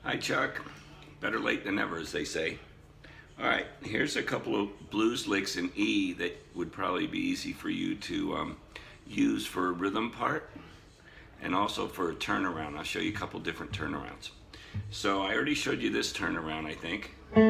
Hi, Chuck. Better late than never, as they say. All right, here's a couple of blues licks in E that would probably be easy for you to use for a rhythm part and also for a turnaround. I'll show you a couple different turnarounds. So I already showed you this turnaround, I think. I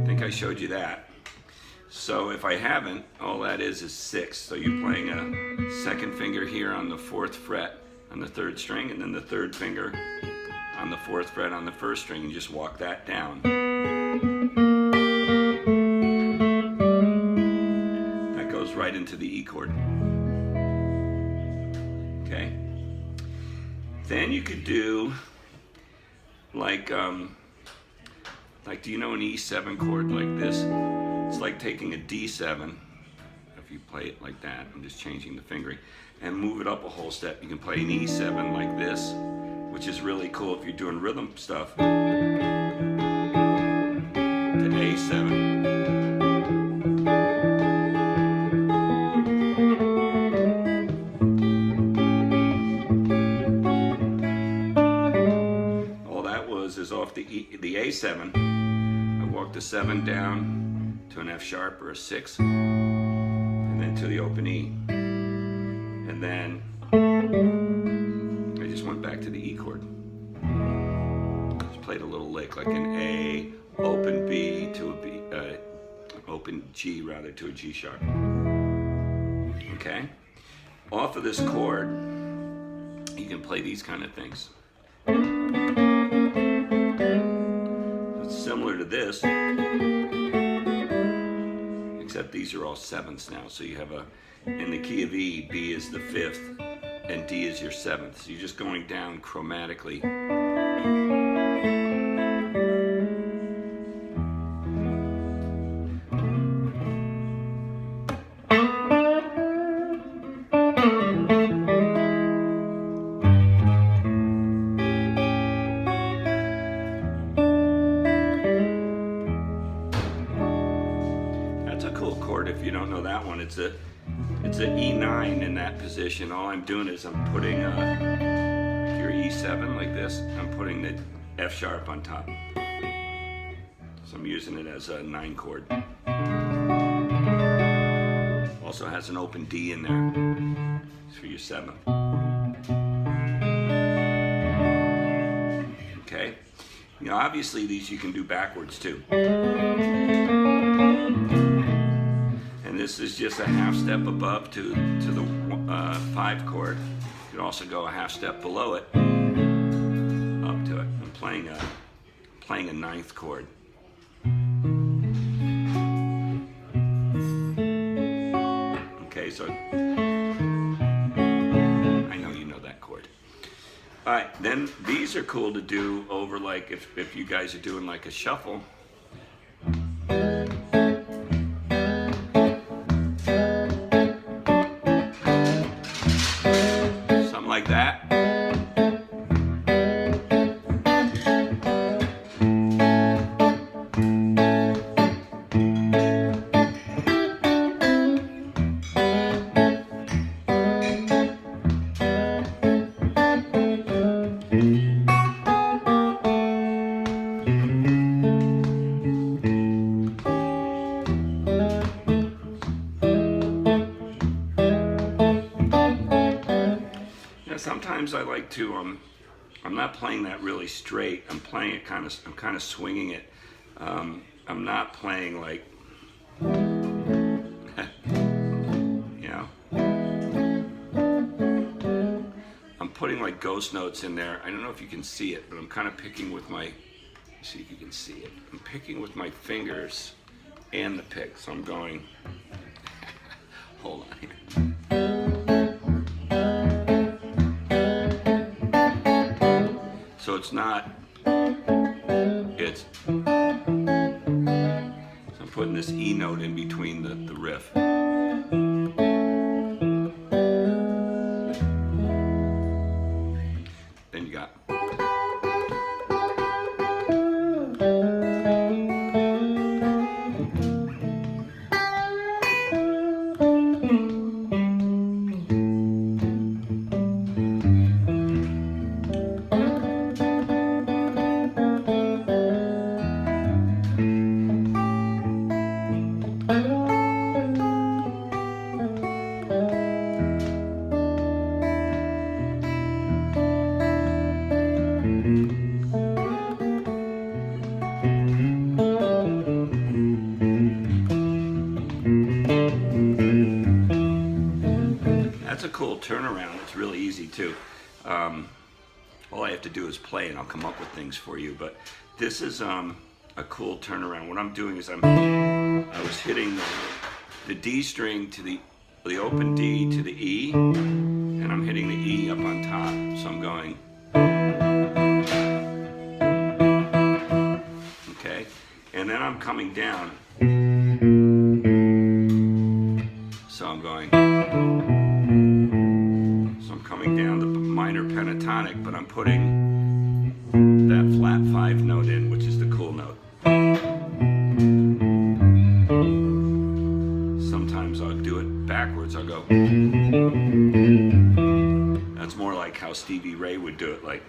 think I showed you that. So if I haven't, all that is 6. So you're playing a second finger here on the 4th fret on the 3rd string, and then the 3rd finger on the 4th fret on the 1st string, and just walk that down. That goes right into the E chord. Okay? Then you could do like do you know an E7 chord like this? It's like taking a D7, if you play it like that, I'm just changing the fingering, and move it up a whole step. You can play an E7 like this, which is really cool if you're doing rhythm stuff, to A7. All that is off the A7. I walk the 7 down to an F sharp or a 6, and then to the open E, and then I just went back to the E chord. Just played a little lick like an A, open B to a B, open G rather to a G sharp. Okay, off of this chord, you can play these kind of things. It's similar to this, except these are all 7ths now. So you have in the key of E, B is the 5th, and D is your 7th. So you're just going down chromatically. If you don't know that one, it's a E9 in that position. All I'm doing is I'm putting like your E7 like this. I'm putting the F sharp on top. So I'm using it as a 9 chord. Also has an open D in there. It's for your 7th. Okay. You know, obviously these you can do backwards too. This is just a half step above to the 5 chord. You can also go a half step below it, up to it. I'm playing a 9th chord. Okay, so I know you know that chord. All right, then these are cool to do over, like if you guys are doing like a shuffle. Like that. Sometimes I like to, I'm not playing that really straight. I'm playing it I'm kind of swinging it. I'm not playing like, you know, I'm putting like ghost notes in there. I don't know if you can see it, but I'm kind of picking with my, see if you can see it. I'm picking with my fingers and the pick. So I'm going, hold on here. So it's not, it's, so I'm putting this E note in between the riff. Then you got. a cool turnaround. It's really easy too. All I have to do is play and I'll come up with things for you. But this is a cool turnaround. What I'm doing is I was hitting the D string to the open D to the E, and I'm hitting the E up on top. So I'm going, okay, and then I'm coming down. So I'm going, so I'm coming down the minor pentatonic, but I'm putting that flat 5 note in, which is the cool note. Sometimes I'll do it backwards. I'll go, that's more like how Stevie Ray would do it, like.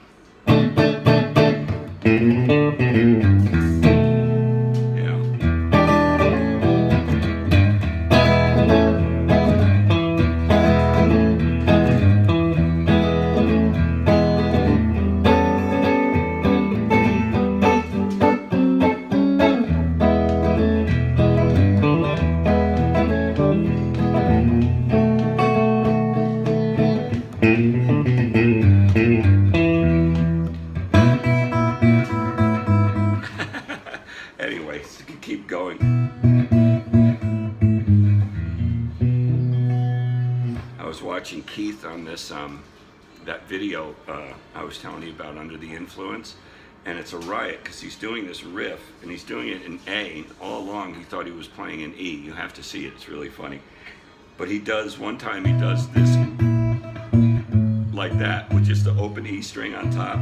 Anyways, you can keep going. I was watching Keith on this that video I was telling you about, Under the Influence, and it's a riot because he's doing this riff and he's doing it in A. All along he thought he was playing in E. You have to see it, it's really funny. But he does, one time he does this like that with just the open E string on top.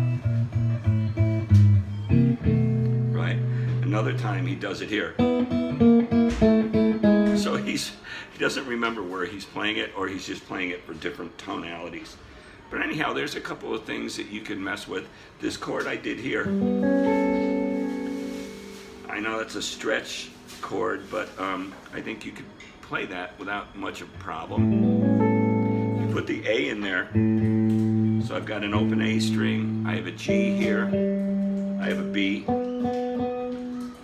Right? Another time he does it here. So he doesn't remember where he's playing it, or he's just playing it for different tonalities. But anyhow, there's a couple of things that you can mess with. This chord I did here, I know that's a stretch chord, but I think you could play that without much of a problem. You put the A in there, so I've got an open A string, I have a G here, I have a B,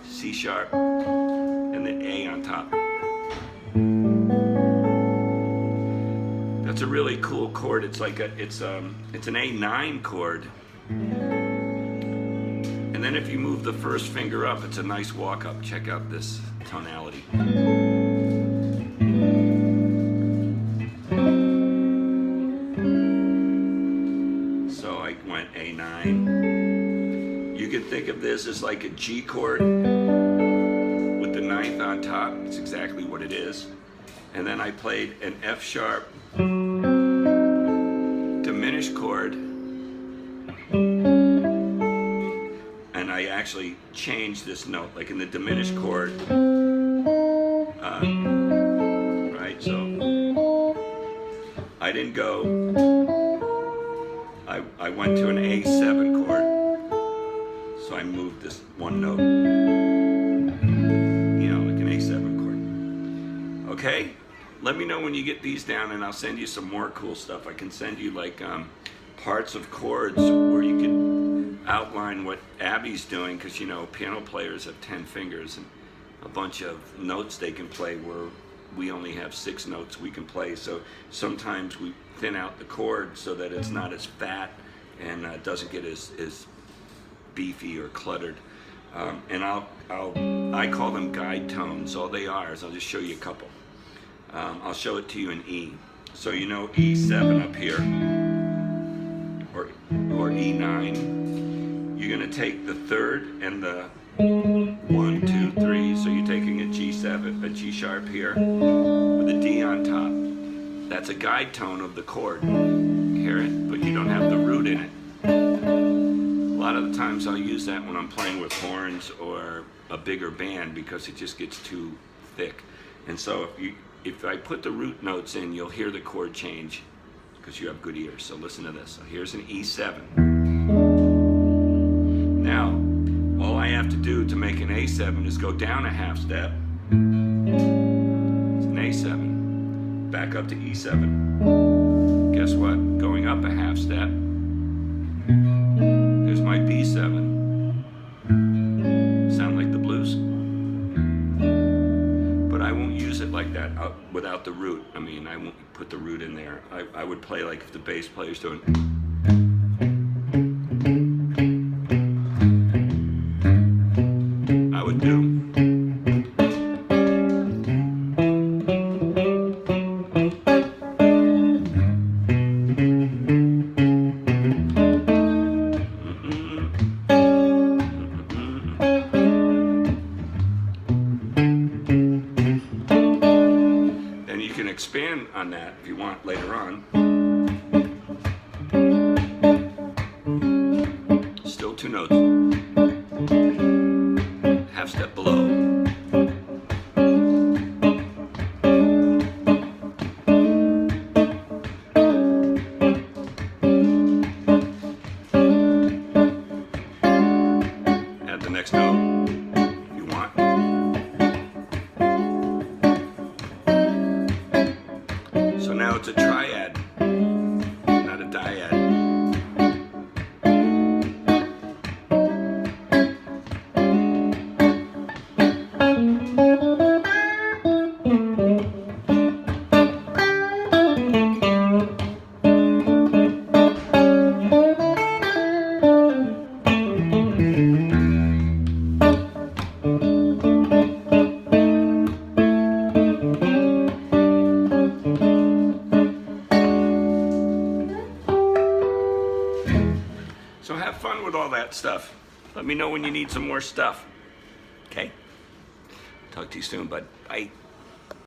C sharp, and then A on top. That's a really cool chord. It's like it's an A9 chord, and then if you move the first finger up, it's a nice walk up. Check out this tonality. So I went A9. You can think of this as like a G chord with the 9th on top. It's exactly what it is. And then I played an F sharp diminished chord, and I actually changed this note, like in the diminished chord, right? So I didn't go, I went to an A7 chord, so I moved this one note, you know, like an A7 chord. Okay? Let me know when you get these down, and I'll send you some more cool stuff. I can send you like parts of chords where you can outline what Abby's doing, because you know piano players have 10 fingers and a bunch of notes they can play where we only have 6 notes we can play. So sometimes we thin out the chord so that it's not as fat and doesn't get as beefy or cluttered. And I call them guide tones. All they are is, I'll just show you a couple. I'll show it to you in E. So you know E7 up here, or E9. You're going to take the 3rd and the 1, 2, 3. So you're taking a G7, a G sharp here, with a D on top. That's a guide tone of the chord. Hear it? But you don't have the root in it. A lot of the times I'll use that when I'm playing with horns or a bigger band, because it just gets too thick. And so if I put the root notes in, you'll hear the chord change because you have good ears. So listen to this. So here's an E7. Now, all I have to do to make an A7 is go down a half step. It's an A7. Back up to E7. Guess what? Going up a half step. There's my B7. Sound like the blues? But I won't use it like that. without the root. I mean, I won't put the root in there. I would play like if the bass player's doing. I would do. Expand on that if you want later on. Still 2 notes. Half step below. Add the next note if you want. So now it's a triad, not a dyad. So have fun with all that stuff. Let me know when you need some more stuff. Okay? Talk to you soon, bud. Bye.